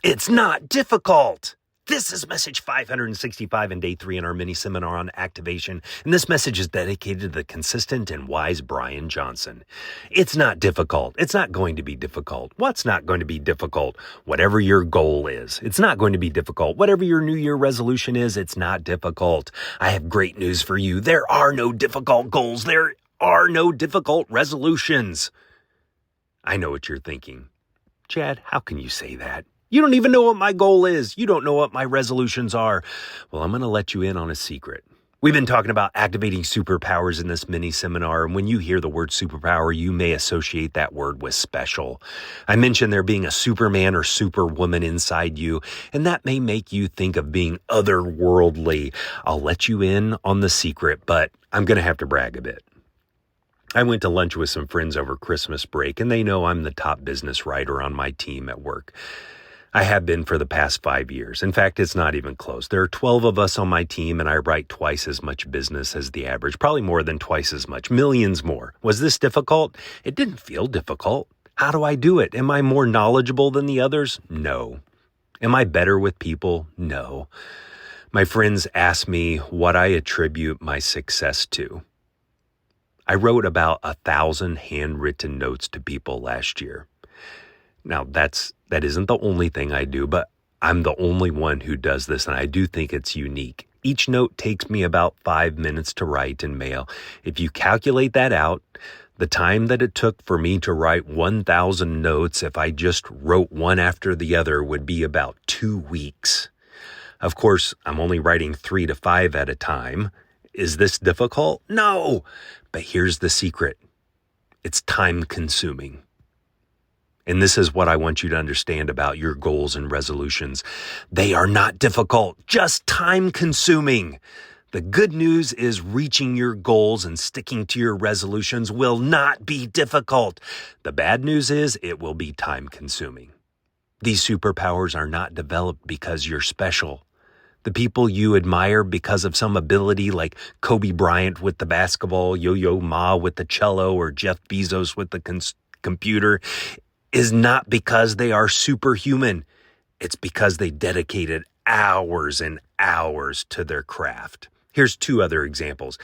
It's not difficult. This is message 565 and day 3 in our mini seminar on activation, and this message is dedicated to the consistent and wise Brian Johnson. It's not difficult. It's not going to be difficult. What's not going to be difficult? Whatever your goal is, it's not going to be difficult. Whatever your New Year resolution is, it's not difficult. I have great news for you. There are no difficult goals. There are no difficult resolutions. I know what you're thinking. Chad, how can you say that? You don't even know what my goal is. You don't know what my resolutions are. Well, I'm going to let you in on a secret. We've been talking about activating superpowers in this mini seminar, and when you hear the word superpower, you may associate that word with special. I mentioned there being a Superman or Superwoman inside you, and that may make you think of being otherworldly. I'll let you in on the secret, but I'm going to have to brag a bit. I went to lunch with some friends over Christmas break, and they know I'm the top business writer on my team at work. I have been for the past 5 years. In fact, it's not even close. There are 12 of us on my team, and I write twice as much business as the average, probably more than twice as much, millions more. Was this difficult? It didn't feel difficult. How do I do it? Am I more knowledgeable than the others? No. Am I better with people? No. My friends ask me what I attribute my success to. I wrote about 1,000 handwritten notes to people last year. Now, that isn't the only thing I do, but I'm the only one who does this, and I do think it's unique. Each note takes me about 5 minutes to write and mail. If you calculate that out, the time that it took for me to write 1,000 notes, if I just wrote one after the other, would be about 2 weeks. Of course, I'm only writing 3 to 5 at a time. Is this difficult? No, but here's the secret. It's time consuming. And this is what I want you to understand about your goals and resolutions. They are not difficult, just time consuming. The good news is reaching your goals and sticking to your resolutions will not be difficult. The bad news is it will be time consuming. These superpowers are not developed because you're special. The people you admire because of some ability like Kobe Bryant with the basketball, Yo-Yo Ma with the cello, or Jeff Bezos with the computer is not because they are superhuman. It's because they dedicated hours and hours to their craft. Here's 2 other examples.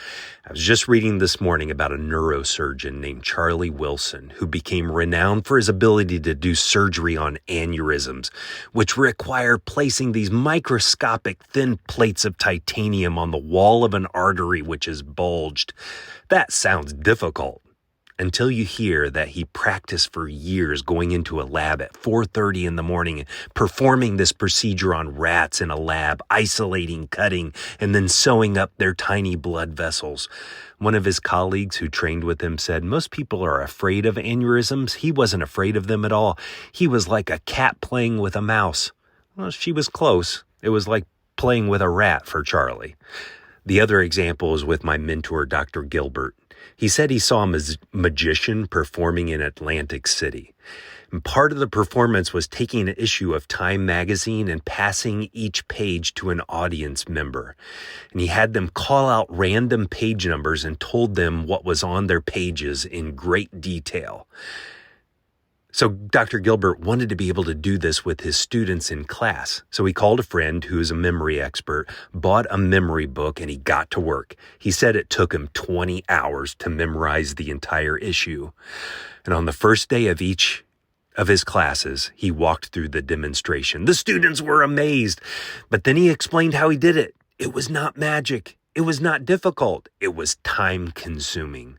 I was just reading this morning about a neurosurgeon named Charlie Wilson, who became renowned for his ability to do surgery on aneurysms, which require placing these microscopic thin plates of titanium on the wall of an artery which is bulged. That sounds difficult. Until you hear that he practiced for years going into a lab at 4:30 in the morning, performing this procedure on rats in a lab, isolating, cutting, and then sewing up their tiny blood vessels. One of his colleagues who trained with him said, most people are afraid of aneurysms. He wasn't afraid of them at all. He was like a cat playing with a mouse. Well, she was close. It was like playing with a rat for Charlie. The other example is with my mentor, Dr. Gilbert. He said he saw a magician performing in Atlantic City. And part of the performance was taking an issue of Time magazine and passing each page to an audience member. And he had them call out random page numbers and told them what was on their pages in great detail. So Dr. Gilbert wanted to be able to do this with his students in class. So he called a friend who is a memory expert, bought a memory book, and he got to work. He said it took him 20 hours to memorize the entire issue. And on the first day of each of his classes, he walked through the demonstration. The students were amazed, but then he explained how he did it. It was not magic. It was not difficult. It was time consuming.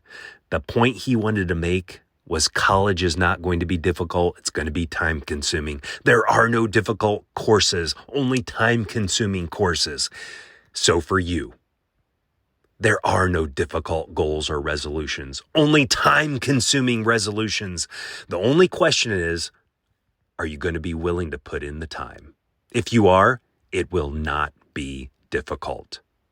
The point he wanted to make was college is not going to be difficult. It's going to be time consuming. There are no difficult courses, only time consuming courses. So for you, there are no difficult goals or resolutions, only time consuming resolutions. The only question is, are you going to be willing to put in the time? If you are, it will not be difficult.